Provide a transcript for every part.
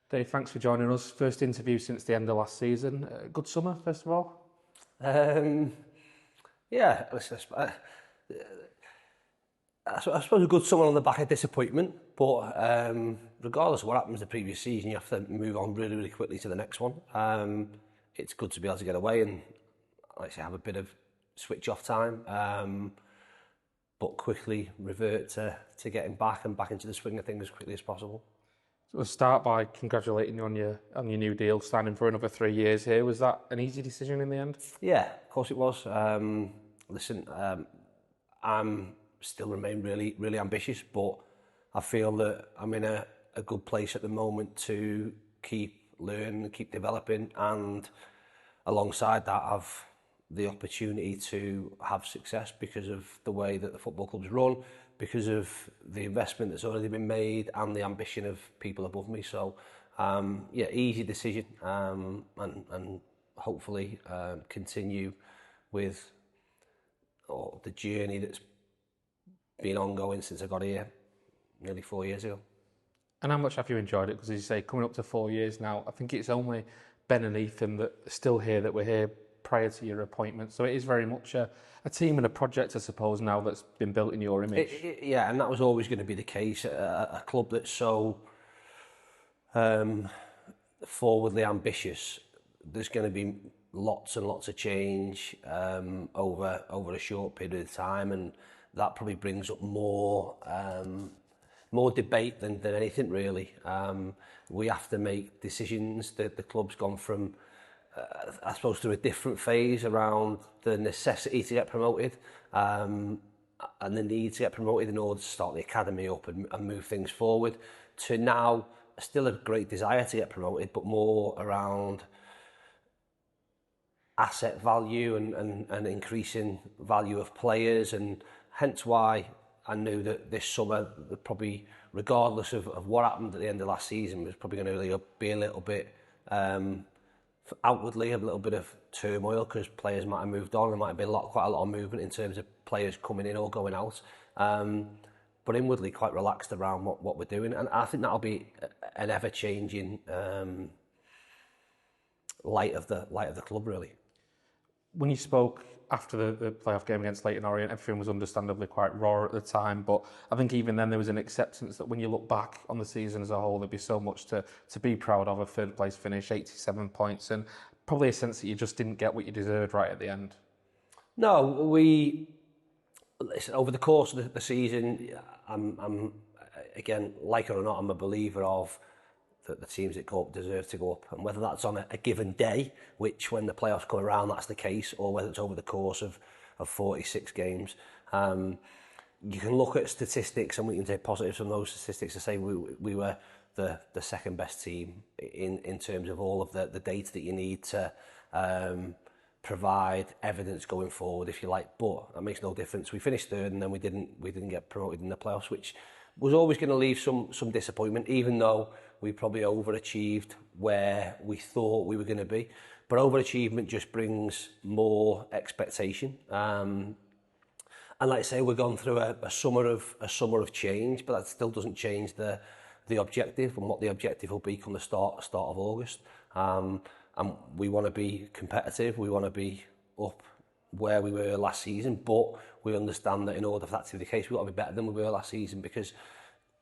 Dave, thanks for joining us. First interview since the end of last season. Good summer, first of all? Um, yeah, I suppose a good summer on the back of disappointment, but regardless of what happens the previous season, you have to move on really, really quickly to the next one. It's good to be able to get away and, like I say, have a bit of switch off time, but quickly revert to getting back into the swing of things as quickly as possible. So we'll start by congratulating you on your new deal, signing for another 3 years here. Was that an easy decision in the end? Yeah, of course it was. I'm still remain really, really ambitious, but I feel that I'm in a good place at the moment to keep learning, keep developing, and alongside that have the opportunity to have success because of the way that the football club's run, because of the investment that's already been made and the ambition of people above me. So, easy decision, and hopefully continue with the journey that's been ongoing since I got here nearly 4 years ago. And how much have you enjoyed it? Because as you say, coming up to 4 years now, I think it's only Ben and Ethan that are still here, that were here prior to your appointment. So it is very much a team and a project, I suppose, now that's been built in your image. Yeah, and that was always going to be the case. A club that's so forwardly ambitious, there's going to be lots and lots of change over a short period of time, and that probably brings up more debate than anything really. We have to make decisions. The club's gone from I suppose through a different phase around the necessity to get promoted and the need to get promoted in order to start the academy up and move things forward, to now still a great desire to get promoted, but more around asset value and increasing value of players, and hence why I knew that this summer, probably regardless of what happened at the end of last season, was probably going to be a little bit outwardly a little bit of turmoil, because players might have moved on. There might have been quite a lot of movement in terms of players coming in or going out, but inwardly quite relaxed around what we're doing, and I think that'll be an ever-changing light of the club really. When you spoke after the playoff game against Leyton Orient, everything was understandably quite raw at the time, but I think even then there was an acceptance that when you look back on the season as a whole, there'd be so much to be proud of. A third place finish, 87 points, and probably a sense that you just didn't get what you deserved right at the end. No, listen, over the course of the season, I'm again, like it or not, I'm a believer of that the teams that go up deserve to go up, and whether that's on a given day, which when the playoffs come around that's the case, or whether it's over the course of 46 games. You can look at statistics and we can take positives from those statistics to say we were the second best team in terms of all of the data that you need to provide evidence going forward, if you like, but that makes no difference. We finished third and then we didn't get promoted in the playoffs, which was always going to leave some disappointment, even though we probably overachieved where we thought we were going to be. But overachievement just brings more expectation. And like I say, we've gone through a summer of change, but that still doesn't change the objective and what the objective will be come the start of August. And we want to be competitive. We want to be up where we were last season, but we understand that in order for that to be the case, we've got to be better than we were last season, because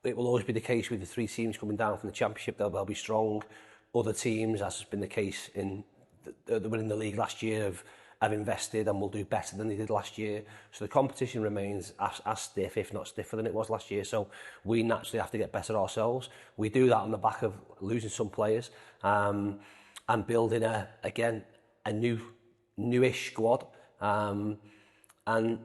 it will always be the case with the three teams coming down from the Championship. They'll be strong. Other teams, as has been the case that were in the league last year, have invested and will do better than they did last year. So the competition remains as stiff, if not stiffer, than it was last year. So we naturally have to get better ourselves. We do that on the back of losing some players and building a newish squad. And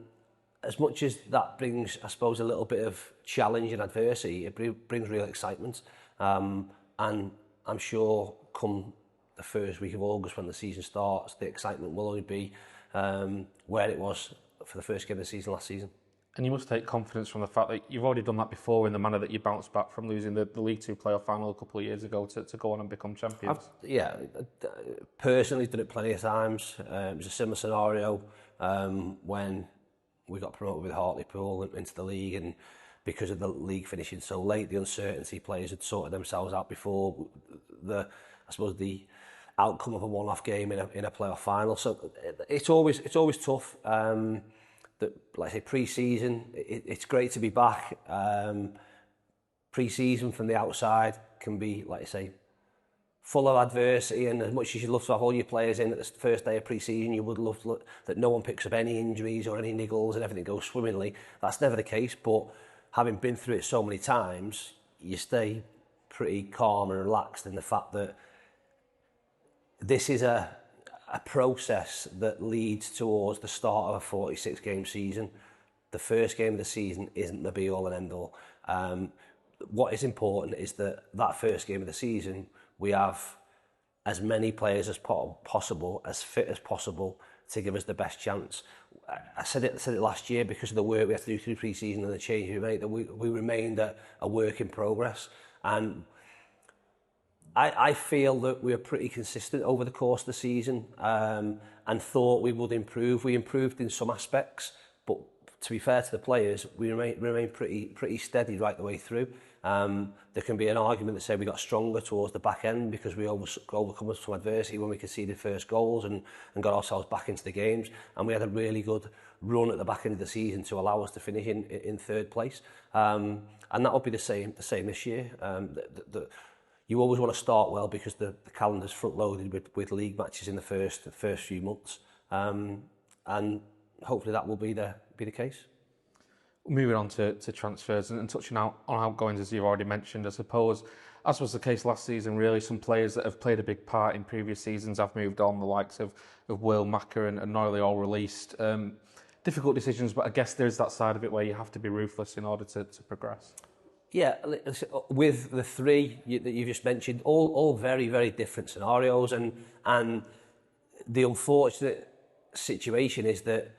as much as that brings, I suppose, a little bit of challenge and adversity, it brings real excitement. And I'm sure come the first week of August, when the season starts, the excitement will only be where it was for the first game of the season last season. And you must take confidence from the fact that you've already done that before, in the manner that you bounced back from losing the League Two playoff final a couple of years ago to go on and become champions. Personally done it plenty of times. It was a similar scenario when we got promoted with Hartlepool into the league, and because of the league finishing so late, the uncertainty, players had sorted themselves out before I suppose the outcome of a one-off game in a playoff final. So it's always tough. Like I say, pre-season, it's great to be back. Pre-season from the outside can be, like I say, full of adversity, and as much as you'd love to have all your players in at the first day of pre-season, you would love that no one picks up any injuries or any niggles and everything goes swimmingly. That's never the case, but having been through it so many times, you stay pretty calm and relaxed in the fact that this is a process that leads towards the start of a 46-game season. The first game of the season isn't the be-all and end-all. What is important is that first game of the season, we have as many players as possible, as fit as possible, to give us the best chance. I said it last year, because of the work we have to do through pre-season and the change we made, that we remained a work in progress. And I feel that we were pretty consistent over the course of the season, and thought we would improve. We improved in some aspects, but to be fair to the players, we remain pretty steady right the way through. There can be an argument that say we got stronger towards the back end because we overcome some adversity when we conceded first goals and got ourselves back into the games, and we had a really good run at the back end of the season to allow us to finish in third place, and that will be the same this year. You always want to start well because the calendar's front loaded with league matches in the first few months, and hopefully that will be the case. Moving on to transfers and touching on outgoings, as you've already mentioned, I suppose, as was the case last season, really, some players that have played a big part in previous seasons have moved on, the likes of Will, Macca and Norley, all released. Difficult decisions, but I guess there's that side of it where you have to be ruthless in order to progress. Yeah, with the three that you've just mentioned, all very, very different scenarios, and the unfortunate situation is that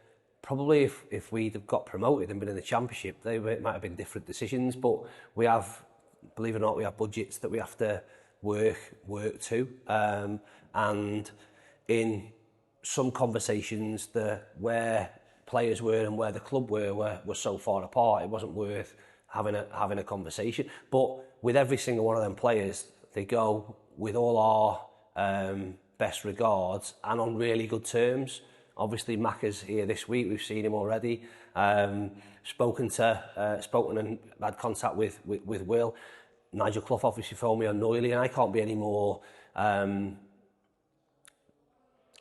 probably if we'd have got promoted and been in the Championship, it might have been different decisions, but we have, believe it or not, we have budgets that we have to work to, and in some conversations, where players were and where the club were so far apart, it wasn't worth having a conversation. But with every single one of them players, they go with all our best regards and on really good terms. Obviously, Macca's here this week. We've seen him already. Spoken and had contact with Will. Nigel Clough obviously phoned me on Norley, and I can't be any more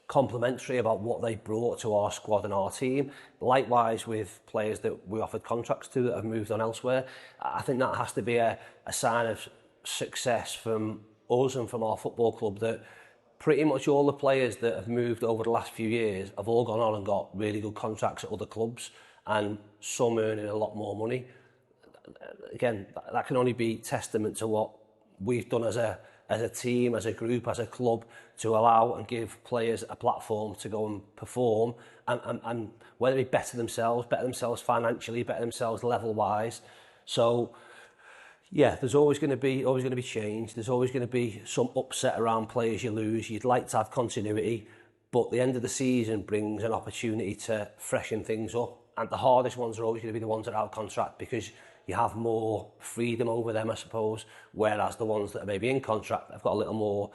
complimentary about what they brought to our squad and our team. Likewise with players that we offered contracts to that have moved on elsewhere. I think that has to be a sign of success from us and from our football club, that pretty much all the players that have moved over the last few years have all gone on and got really good contracts at other clubs, and some earning a lot more money. Again, that can only be testament to what we've done as a team, as a group, as a club, to allow and give players a platform to go and perform, and whether they better themselves financially, better themselves level-wise. So yeah, there's always going to be change. There's always going to be some upset around players you lose. You'd like to have continuity, but the end of the season brings an opportunity to freshen things up. And the hardest ones are always going to be the ones that are out of contract, because you have more freedom over them, I suppose. Whereas the ones that are maybe in contract have got a little more,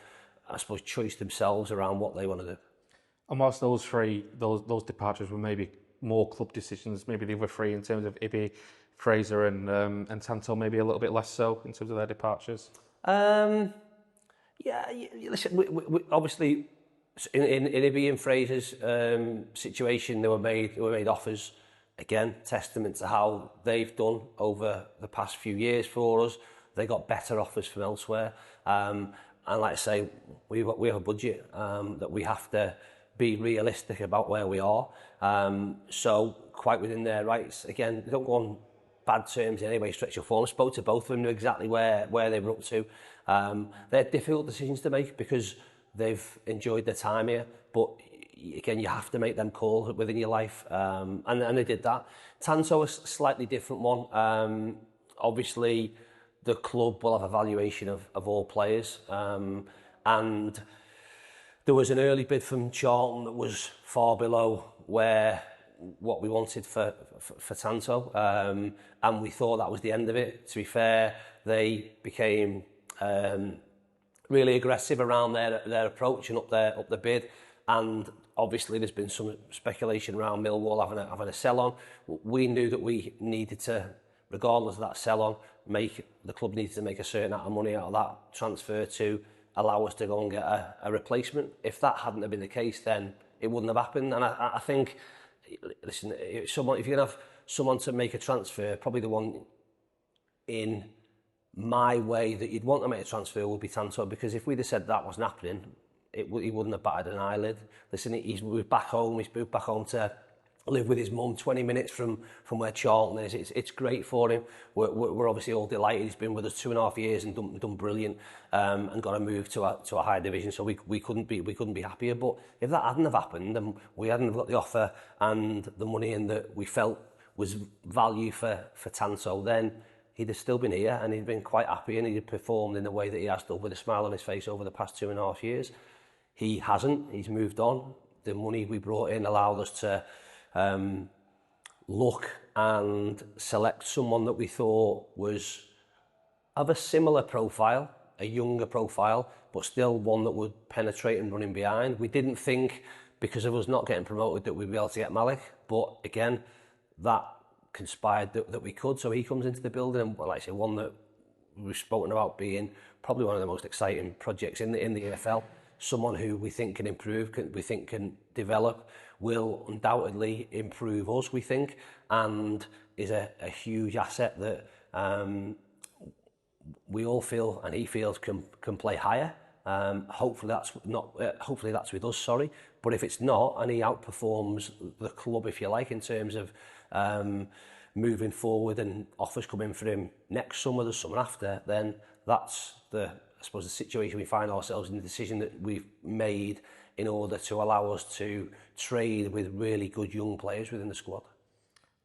I suppose, choice themselves around what they want to do. And whilst those departures were maybe more club decisions, maybe the other three in terms of Ibi, Fraser and Tanto, maybe a little bit less so in terms of their departures? Listen, we obviously in Ibi and Fraser's situation, they were made offers. Again, testament to how they've done over the past few years for us. They got better offers from elsewhere, and like I say, we have a budget that we have to be realistic about where we are. So quite within their rights. Again, they don't go on bad terms in any way, stretch or form. I spoke to both of them, knew exactly where they were up to. They're difficult decisions to make because they've enjoyed their time here, but again, you have to make them calls within your life, and they did that. Tanto is a slightly different one. Obviously, the club will have a valuation of all players, and there was an early bid from Charlton that was far below where what we wanted for Tanto, and we thought that was the end of it. To be fair, they became really aggressive around their approach and up the bid, and obviously there's been some speculation around Millwall having a sell-on. We knew that we needed to, regardless of that sell-on, the club needed to make a certain amount of money out of that transfer to allow us to go and get a replacement. If that hadn't have been the case, then it wouldn't have happened. And I think, listen, if you're going to have someone to make a transfer, probably the one in my way that you'd want to make a transfer would be Tanto, because if we'd have said that wasn't happening, he wouldn't have batted an eyelid. Listen, he's back home. He's moved back home to live with his mum 20 minutes from where Charlton is. It's great for him. We're obviously all delighted. He's been with us 2.5 years and done brilliant, and got to move to a higher division. So we couldn't be happier. But if that hadn't have happened and we hadn't have got the offer and the money in that we felt was value for Tanto, then he'd have still been here and he'd been quite happy and he'd performed in the way that he has done with a smile on his face over the past 2.5 years. He hasn't. He's moved on. The money we brought in allowed us to look and select someone that we thought was of a similar profile, a younger profile, but still one that would penetrate and run in behind. We didn't think, because of us not getting promoted, that we'd be able to get Malik, but again, that conspired that we could. So he comes into the building, and like I say, one that we've spoken about being probably one of the most exciting projects in the EFL. Someone who we think can improve, we think can develop, will undoubtedly improve us, we think, and is a huge asset that we all feel and he feels can play higher. Hopefully that's with us, sorry. But if it's not, and he outperforms the club, if you like, in terms of moving forward and offers coming for him next summer, the summer after, then that's the situation we find ourselves in, the decision that we've made in order to allow us to trade with really good young players within the squad.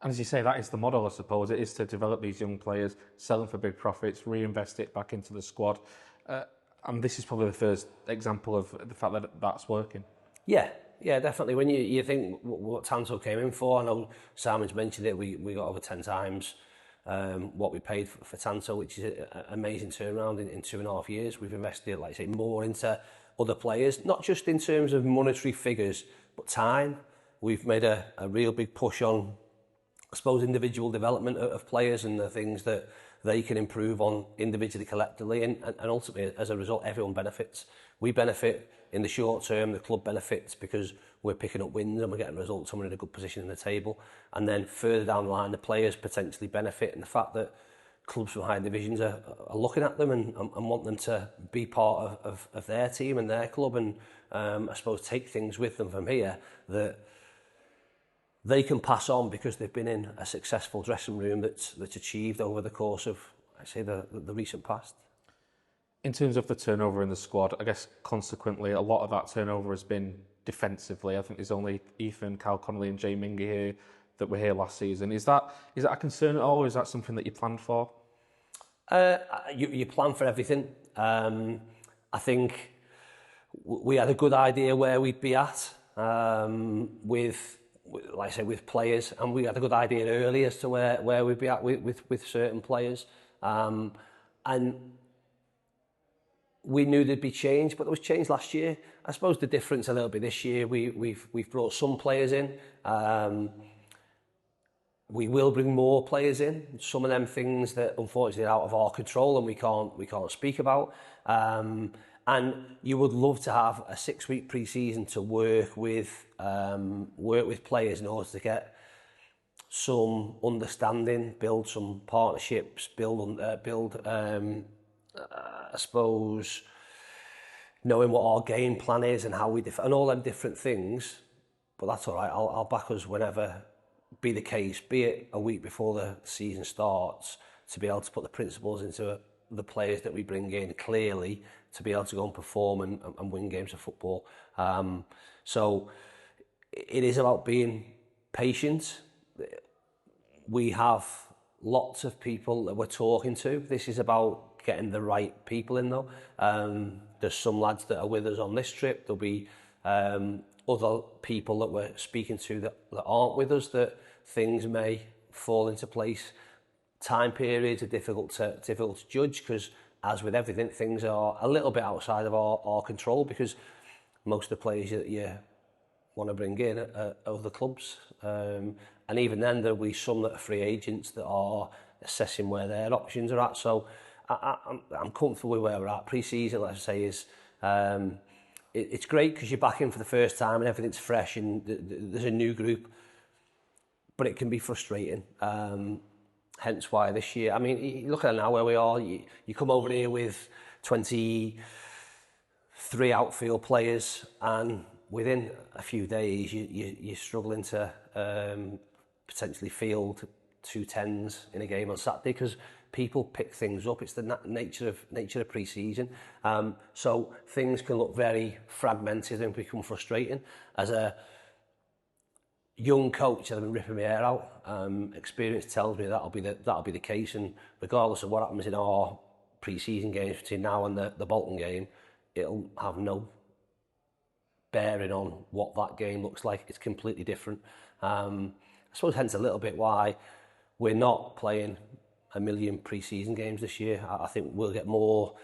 And as you say, that is the model, I suppose. It is to develop these young players, sell them for big profits, reinvest it back into the squad. And this is probably the first example of the fact that that's working. Yeah, definitely. When you think what Tanto came in for, I know Simon's mentioned it, we got over 10 times what we paid for Tanto, which is an amazing turnaround in 2.5 years. We've invested, like I say, more into other players, not just in terms of monetary figures, but time. We've made a real big push on, I suppose, individual development of players and the things that they can improve on individually, collectively, and ultimately, as a result, everyone benefits. We benefit in the short term, the club benefits because we're picking up wins and we're getting results and we're in a good position in the table. And then further down the line, the players potentially benefit, and the fact that clubs from higher divisions are looking at them and want them to be part of their team and their club, and I suppose take things with them from here that they can pass on because they've been in a successful dressing room that's achieved over the course of, I say, the recent past. In terms of the turnover in the squad, I guess consequently a lot of that turnover has been defensively. I think there's only Ethan, Cal Connolly and Jay Mingy here that were here last season. Is that a concern at all, or is that something that you planned for? You plan for everything. I think we had a good idea where we'd be at with, like I say, with players, and we had a good idea early as to where we'd be at with certain players, and we knew there'd be change, but there was change last year. I suppose the difference a little bit this year, we've brought some players in. We will bring more players in. Some of them things that unfortunately are out of our control and we can't speak about. And you would love to have a 6-week pre-season to work with players in order to get some understanding, build some partnerships, I suppose, knowing what our game plan is and how we and all them different things. But that's all right. I'll back us whenever be the case, be it a week before the season starts, to be able to put the principles into the players that we bring in clearly, to be able to go and perform and win games of football. So it is about being patient. We have lots of people that we're talking to. This is about getting the right people in though. There's some lads that are with us on this trip. There'll be other people that we're speaking to that aren't with us, that things may fall into place. Time periods are difficult to judge because, as with everything, things are a little bit outside of our control, because most of the players that you want to bring in are other clubs. And even then, there'll be some that are free agents that are assessing where their options are at. So I'm comfortable with where we're at. Pre-season, let's say, is it's great because you're back in for the first time and everything's fresh and there's a new group, but it can be frustrating. Hence why this year, I mean, you look at it now where we are, you come over here with 23 outfield players, and within a few days you're struggling to potentially field 2 10s in a game on Saturday, because people pick things up. It's the nature of pre-season. So things can look very fragmented and become frustrating. As a young coach, I've been ripping my hair out. Experience tells me that'll be the case, and regardless of what happens in our pre-season games between now and the Bolton game, it'll have no bearing on what that game looks like. It's completely different. I suppose hence a little bit why we're not playing a million pre-season games this year. I think we'll get more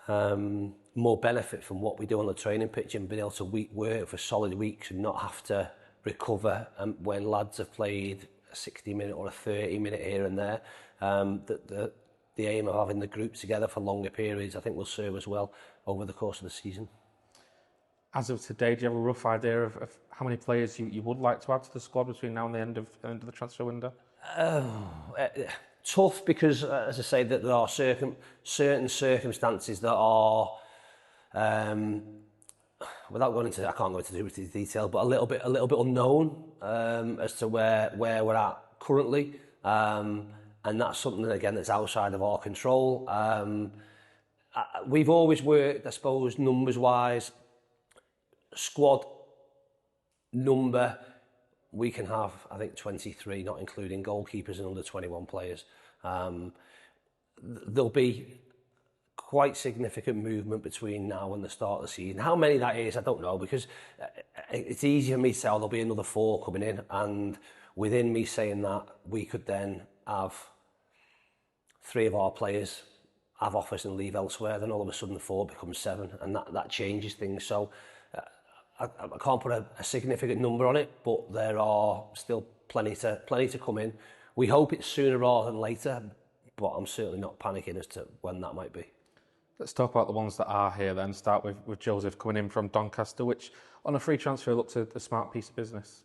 benefit from what we do on the training pitch and being able to work for solid weeks and not have to recover when lads have played a 60-minute or a 30-minute here and there. The aim of having the group together for longer periods, I think, will serve us well over the course of the season. As of today, do you have a rough idea of how many players you would like to add to the squad between now and the end of the transfer window? Tough, because, as I say, that there are certain circumstances that are, without going into, I can't go into detail, but a little bit unknown as to where we're at currently, and that's something that, again, that's outside of our control. We've always worked, I suppose, numbers-wise. Squad number, we can have, I think, 23, not including goalkeepers and under 21 players. There'll be quite significant movement between now and the start of the season. How many that is, I don't know, because it's easy for me to say, there'll be another 4 coming in, and within me saying that, we could then have 3 of our players have offers and leave elsewhere. Then all of a sudden the 4 becomes 7, and that changes things. So I can't put a significant number on it, but there are still plenty to come in. We hope it's sooner rather than later, but I'm certainly not panicking as to when that might be. Let's talk about the ones that are here then. Start with Joseph coming in from Doncaster, which on a free transfer looks a smart piece of business.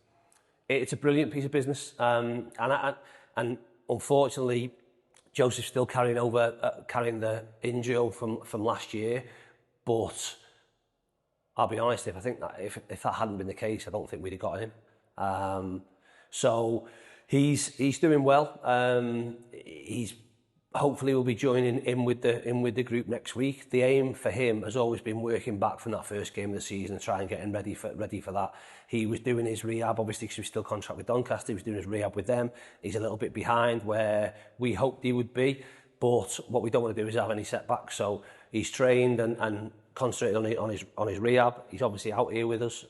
It's a brilliant piece of business, and unfortunately, Joseph's still carrying the injury from last year, but I'll be honest, if that hadn't been the case, I don't think we'd have got him. So he's doing well. He's hopefully will be joining in with the group next week. The aim for him has always been working back from that first game of the season and try and get him ready for that. He was doing his rehab, obviously, because he was still contract with Doncaster. He was doing his rehab with them. He's a little bit behind where we hoped he would be, but what we don't want to do is have any setbacks. So he's trained and concentrated on his rehab. He's obviously out here with us,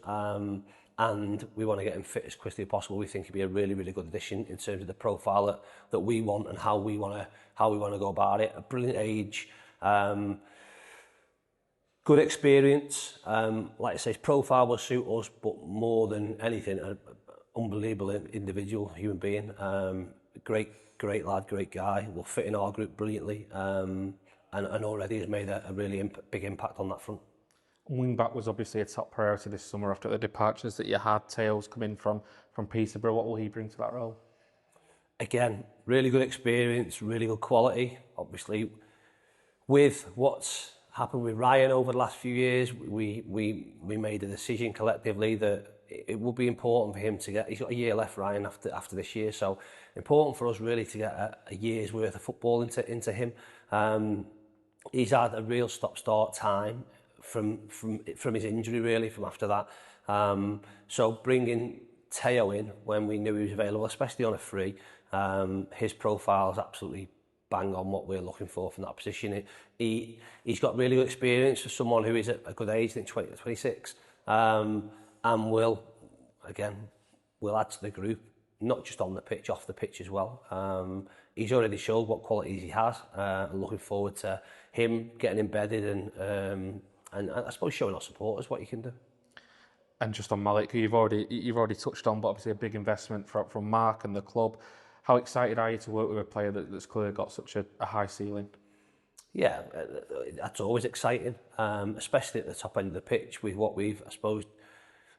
and we want to get him fit as quickly as possible. We think he'd be a really, really good addition in terms of the profile that we want and how we want to go about it. A brilliant age, good experience. Like I say, his profile will suit us, but more than anything, an unbelievable individual, human being. Great lad, great guy. Will fit in our group brilliantly. And already has made a really big impact on that front. Wing-back was obviously a top priority this summer after the departures that you had. Tails coming from Peterborough. What will he bring to that role? Again, really good experience, really good quality. Obviously, with what's happened with Ryan over the last few years, we made a decision collectively that it would be important for him to get. He's got a year left, Ryan, after this year, so important for us really to get a year's worth of football into him. He's had a real stop-start time from his injury, really, from after that. So bringing Teo in when we knew he was available, especially on a free, his profile is absolutely bang on what we're looking for from that position. He's got really good experience for someone who is at a good age, I think 20 to 26. and will add to the group, not just on the pitch, off the pitch as well. He's already showed what qualities he has. I'm looking forward to him getting embedded and I suppose showing our supporters what he can do. And just on Malik, who you've already touched on, but obviously a big investment from Mark and the club. How excited are you to work with a player that's clearly got such a high ceiling? Yeah, that's always exciting, especially at the top end of the pitch with what we've, I suppose,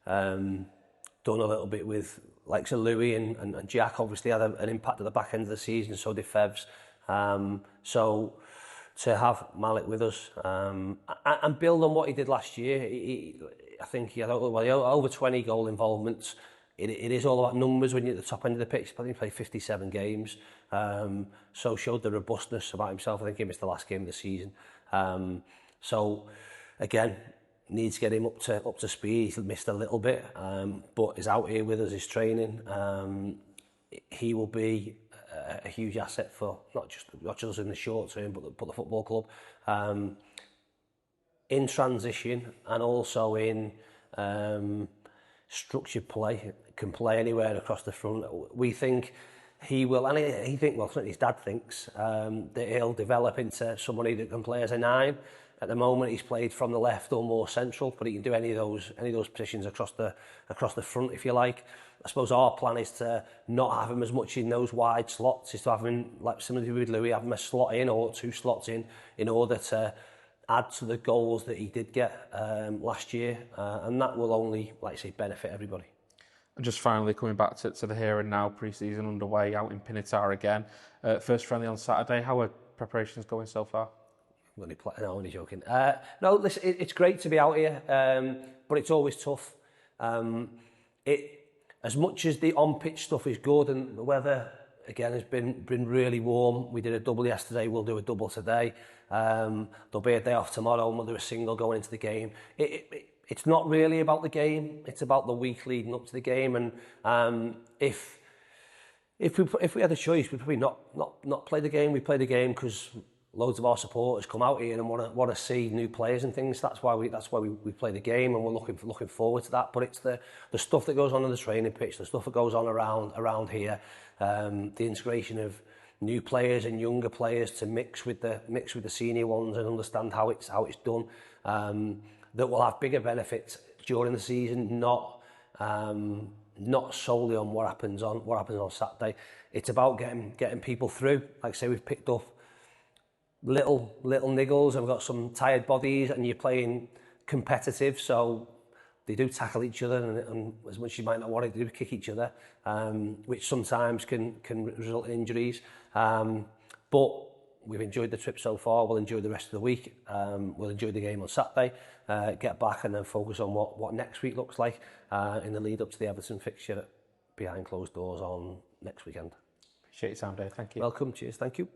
done a little bit with like Louis and Jack. Obviously had an impact at the back end of the season, so did Fevs. So to have Malik with us and build on what he did last year, I think he had over 20 goal involvements. It is all about numbers when you're at the top end of the pitch. He played 57 games, so showed the robustness about himself. I think he missed the last game of the season. So again, needs to get him up to speed. He's missed a little bit, but is out here with us, is training. He will be a huge asset for not just in the short term, but the football club. In transition and also in structured play, can play anywhere across the front. We think he will, and he think, well, his dad thinks that he'll develop into somebody that can play as a 9. At the moment, he's played from the left or more central, but he can do any of those positions across the front, if you like. I suppose our plan is to not have him as much in those wide slots, is to have him, like similarly with Louis, have him a slot in or 2 slots in order to add to the goals that he did get last year, and that will only, like I say, benefit everybody. And just finally coming back to the here and now, pre-season underway out in Pinatar again. First friendly on Saturday. How are preparations going so far? No, I'm only joking. No, listen, it's great to be out here, but it's always tough. As much as the on-pitch stuff is good and the weather again has been really warm. We did a double yesterday. We'll do a double today. There'll be a day off tomorrow, and we'll do a single going into the game. It's not really about the game. It's about the week leading up to the game. And if we had a choice, we'd probably not play the game. We play the game because loads of our supporters come out here and want to see new players and things. That's why we play the game, and we're looking forward to that. But it's the stuff that goes on the training pitch, the stuff that goes on around here, the integration of new players and younger players to mix with the senior ones and understand how it's done. That will have bigger benefits during the season, not solely on what happens on Saturday. It's about getting people through. Like I say, we've picked up little niggles, and we've got some tired bodies, and you're playing competitive, so they do tackle each other, and as much as you might not want it, they do kick each other, which sometimes can result in injuries. But we've enjoyed the trip so far. We'll enjoy the rest of the week. We'll enjoy the game on Saturday, get back and then focus on what next week looks like in the lead up to the Everton fixture behind closed doors on next weekend. Appreciate your time, Dave. Thank you. Welcome. Cheers. Thank you.